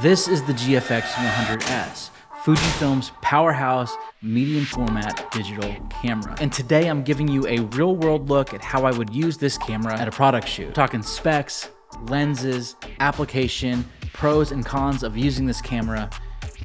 This is the GFX 100S, Fujifilm's powerhouse medium format digital camera. And today I'm giving you a real world look at how I would use this camera at a product shoot. We're talking specs, lenses, application, pros and cons of using this camera,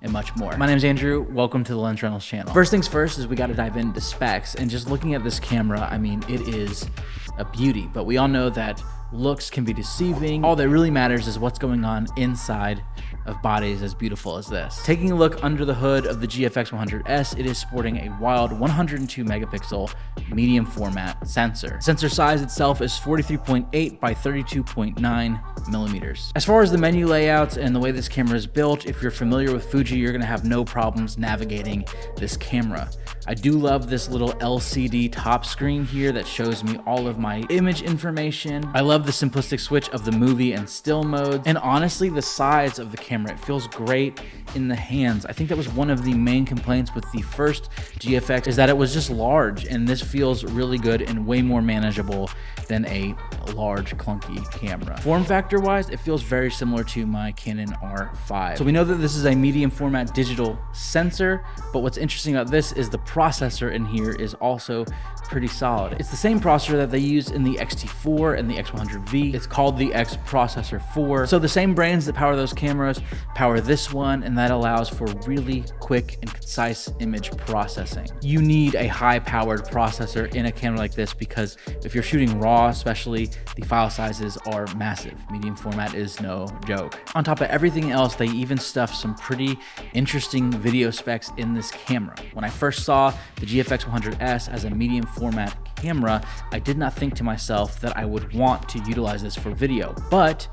and much more. My name is Andrew, welcome to the Lens Rentals channel. First things first is we gotta dive into specs, and just looking at this camera, I mean, it is a beauty, but we all know that looks can be deceiving. All that really matters is what's going on inside of bodies as beautiful as this. Taking a look under the hood of the GFX 100S, it is sporting a wild 102 megapixel medium format sensor. Sensor size itself is 43.8 by 32.9 millimeters. As far as the menu layouts and the way this camera is built, if you're familiar with Fuji, you're gonna have no problems navigating this camera. I do love this little LCD top screen here that shows me all of my image information. I love the simplistic switch of the movie and still modes. And honestly, the size of the camera, it feels great in the hands. I think that was one of the main complaints with the first GFX, is that it was just large, and this feels really good and way more manageable than a large clunky camera. Form factor wise, it feels very similar to my Canon R5. So we know that this is a medium format digital sensor, but what's interesting about this is the processor in here is also pretty solid. It's the same processor that they use in the X-T4 and the X100V. It's called the X Processor 4. So the same brains that power those cameras power this one, and that allows for really quick and concise image processing. You need a high-powered processor in a camera like this because if you're shooting RAW especially, the file sizes are massive. Medium format is no joke. On top of everything else, they even stuffed some pretty interesting video specs in this camera. When I first saw the GFX 100S as a medium format camera, I did not think to myself that I would want to utilize this for video, but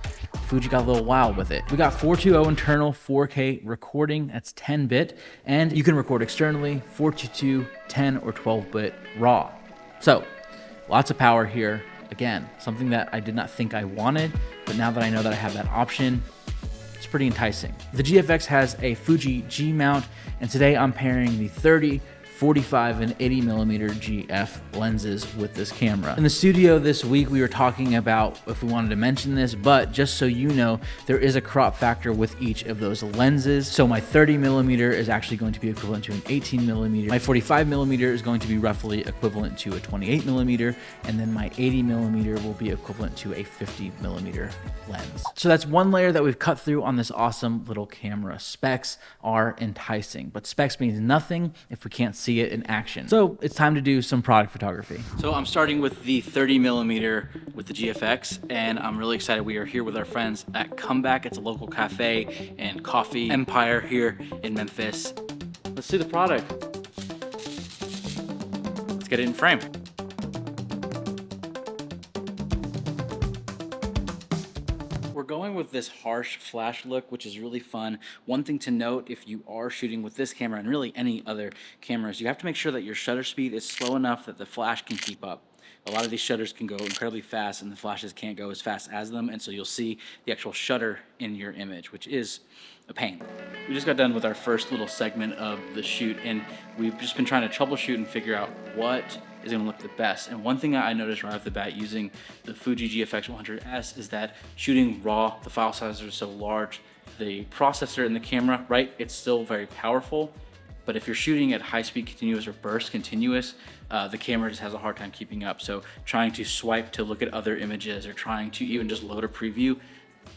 Fuji got a little wild with it. We got 420 internal 4K recording, that's 10-bit, and you can record externally 422, 10, or 12-bit RAW. So, lots of power here. Again, something that I did not think I wanted, but now that I know that I have that option, it's pretty enticing. The GFX has a Fuji G mount, and today I'm pairing the 30, 45 and 80 millimeter GF lenses with this camera. In the studio this week, we were talking about if we wanted to mention this, but just so you know, there is a crop factor with each of those lenses. So my 30 millimeter is actually going to be equivalent to an 18 millimeter. My 45 millimeter is going to be roughly equivalent to a 28 millimeter. And then my 80 millimeter will be equivalent to a 50 millimeter lens. So that's one layer that we've cut through on this awesome little camera. Specs are enticing, but specs means nothing if we can't see it in action. So it's time to do some product photography. So I'm starting with the 30 millimeter with the GFX, and I'm really excited. We are here with our friends at Comeback. It's a local cafe and coffee empire here in Memphis. Let's see the product. Let's get it in frame. We're going with this harsh flash look, which is really fun. One thing to note, if you are shooting with this camera and really any other cameras, you have to make sure that your shutter speed is slow enough that the flash can keep up. A lot of these shutters can go incredibly fast and the flashes can't go as fast as them, and so you'll see the actual shutter in your image, which is a pain. We just got done with our first little segment of the shoot, and we've just been trying to troubleshoot and figure out what is going to look the best. And one thing that I noticed right off the bat using the Fuji GFX 100S is that shooting RAW, the file sizes are so large, the processor in the camera, right, it's still very powerful, but if you're shooting at high speed continuous or burst continuous, the camera just has a hard time keeping up. So trying to swipe to look at other images or trying to even just load a preview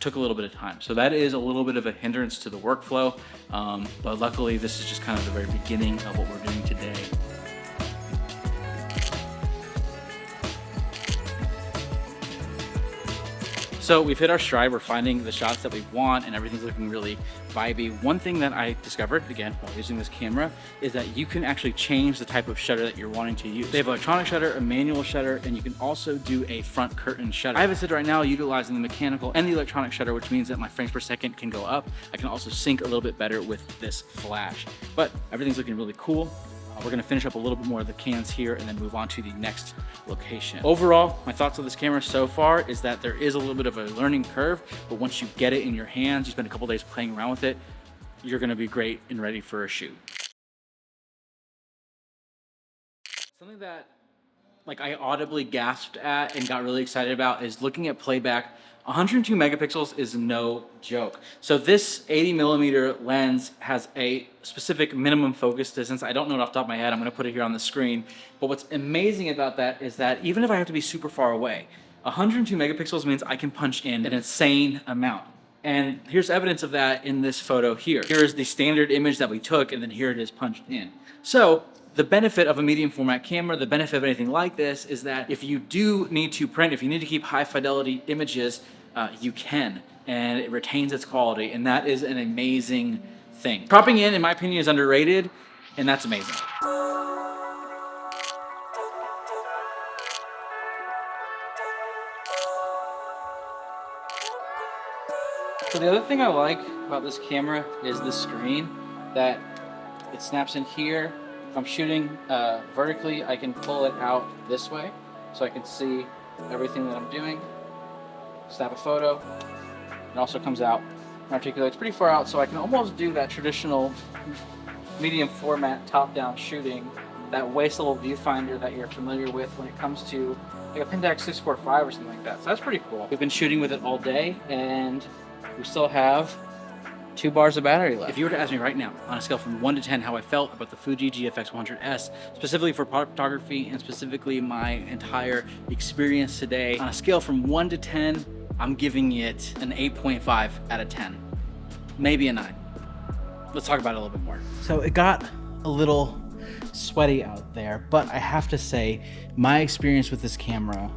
took a little bit of time. So that is a little bit of a hindrance to the workflow, but luckily this is just kind of the very beginning of what we're doing today. So we've hit our stride, we're finding the shots that we want and everything's looking really vibey. One thing that I discovered, again, while using this camera, is that you can actually change the type of shutter that you're wanting to use. They have electronic shutter, a manual shutter, and you can also do a front curtain shutter. I have it set right now utilizing the mechanical and the electronic shutter, which means that my frames per second can go up. I can also sync a little bit better with this flash, but everything's looking really cool. We're gonna finish up a little bit more of the cans here and then move on to the next location. Overall, my thoughts on this camera so far is that there is a little bit of a learning curve, but once you get it in your hands, you spend a couple days playing around with it, you're gonna be great and ready for a shoot. Something that like I audibly gasped at and got really excited about is looking at playback. 102 megapixels is no joke. So this 80mm lens has a specific minimum focus distance. I don't know it off the top of my head. I'm gonna put it here on the screen. But what's amazing about that is that even if I have to be super far away, 102 megapixels means I can punch in an insane amount. And here's evidence of that in this photo here. Here is the standard image that we took, and then here it is punched in. So the benefit of a medium format camera, the benefit of anything like this is that if you do need to print, if you need to keep high fidelity images, you can, and it retains its quality, and that is an amazing thing. Cropping in my opinion, is underrated, and that's amazing. So the other thing I like about this camera is the screen, that it snaps in here. If I'm shooting vertically, I can pull it out this way so I can see everything that I'm doing. Snap a photo. It also comes out and articulates pretty far out, so I can almost do that traditional medium format top-down shooting, that waist level viewfinder that you're familiar with when it comes to like a Pentax 645 or something like that. So that's pretty cool. We've been shooting with it all day, and we still have 2 bars of battery left. If you were to ask me right now, on a scale from 1 to 10, how I felt about the Fuji GFX 100S, specifically for photography and specifically my entire experience today, on a scale from 1 to 10, I'm giving it an 8.5 out of 10. Maybe a 9. Let's talk about it a little bit more. So it got a little sweaty out there, but I have to say, my experience with this camera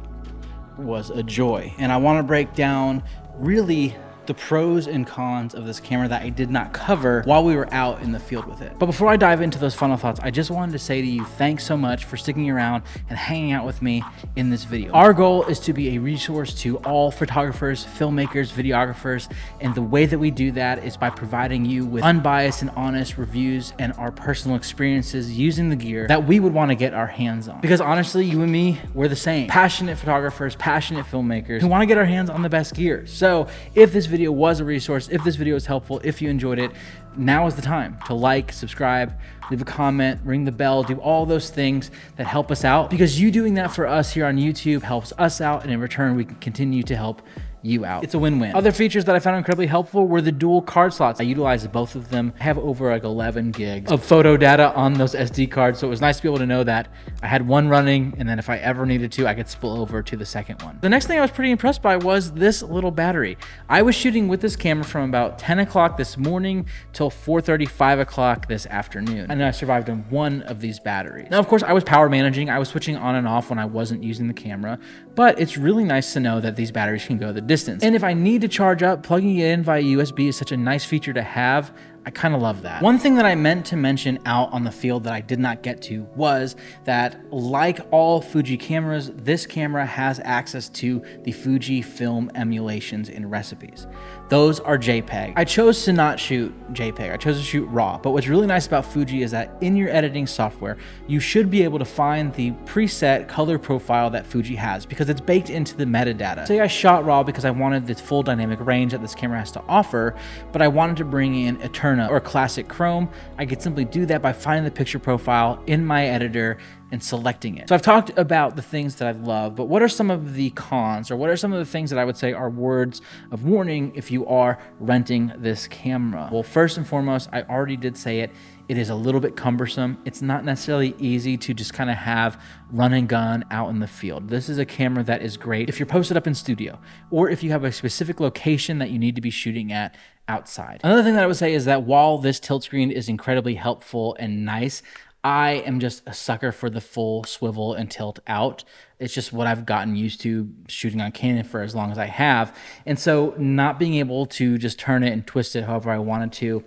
was a joy. And I want to break down really the pros and cons of this camera that I did not cover while we were out in the field with it. But before I dive into those final thoughts, I just wanted to say to you, thanks so much for sticking around and hanging out with me in this video. Our goal is to be a resource to all photographers, filmmakers, videographers, and the way that we do that is by providing you with unbiased and honest reviews and our personal experiences using the gear that we would want to get our hands on. Because honestly, you and me, we're the same. Passionate photographers, passionate filmmakers who want to get our hands on the best gear. So if this video was a resource, if this video was helpful, if you enjoyed it, now is the time to like, subscribe, leave a comment, ring the bell, do all those things that help us out, because you doing that for us here on YouTube helps us out, and in return we can continue to help you out. It's a win-win. Other features that I found incredibly helpful were the dual card slots. I utilized both of them. I have over like 11 gigs of photo data on those SD cards, so it was nice to be able to know that I had one running, and then if I ever needed to, I could spill over to the second one. The next thing I was pretty impressed by was this little battery. I was shooting with this camera from about 10 o'clock this morning till 4:30, 5 o'clock this afternoon, and I survived on one of these batteries. Now, of course, I was power managing. I was switching on and off when I wasn't using the camera, but it's really nice to know that these batteries can go the distance. And if I need to charge up, plugging it in via USB is such a nice feature to have. I kind of love that. One thing that I meant to mention out on the field that I did not get to was that, like all Fuji cameras, this camera has access to the Fuji film emulations and recipes. Those are JPEG. I chose to not shoot JPEG. I chose to shoot RAW. But what's really nice about Fuji is that in your editing software, you should be able to find the preset color profile that Fuji has because it's baked into the metadata. Say I shot RAW because I wanted the full dynamic range that this camera has to offer, but I wanted to bring in Eterna or classic chrome. I could simply do that by finding the picture profile in my editor and selecting it. So I've talked about the things that I love, but what are some of the cons, or what are some of the things that I would say are words of warning if you are renting this camera? Well, first and foremost, I already did say it, it is a little bit cumbersome. It's not necessarily easy to just kind of have run and gun out in the field. This is a camera that is great if you're posted up in studio, or if you have a specific location that you need to be shooting at outside. Another thing that I would say is that while this tilt screen is incredibly helpful and nice, I am just a sucker for the full swivel and tilt out. It's just what I've gotten used to shooting on Canon for as long as I have. And so not being able to just turn it and twist it however I wanted to,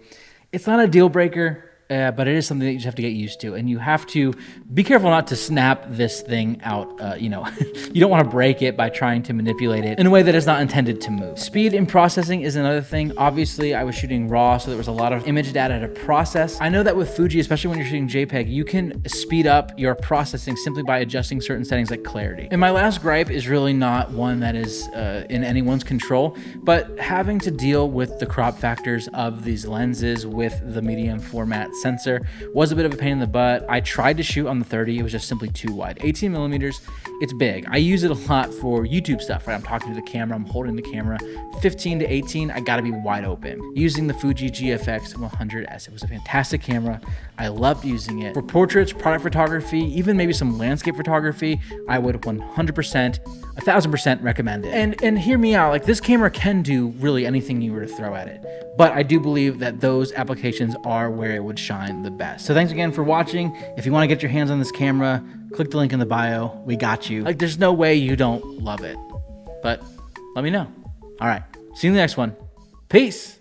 it's not a deal breaker. But it is something that you just have to get used to, and you have to be careful not to snap this thing out. You don't want to break it by trying to manipulate it in a way that is not intended to move. Speed in processing is another thing. Obviously, I was shooting RAW, so there was a lot of image data to process. I know that with Fuji, especially when you're shooting JPEG, you can speed up your processing simply by adjusting certain settings like clarity. And my last gripe is really not one that is in anyone's control, but having to deal with the crop factors of these lenses with the medium format sensor was a bit of a pain in the butt. I tried to shoot on the 30, it was just simply too wide. 18 millimeters, it's big. I use it a lot for YouTube stuff, right? I'm talking to the camera, I'm holding the camera. 15 to 18, I gotta be wide open. Using the Fuji GFX 100S, it was a fantastic camera. I loved using it. For portraits, product photography, even maybe some landscape photography, I would 100%, 1000% recommend it. And hear me out, like this camera can do really anything you were to throw at it. But I do believe that those applications are where it would shine the best. So thanks again for watching. If you wanna get your hands on this camera, click the link in the bio, we got you. Like there's no way you don't love it, but let me know. All right, see you in the next one. Peace.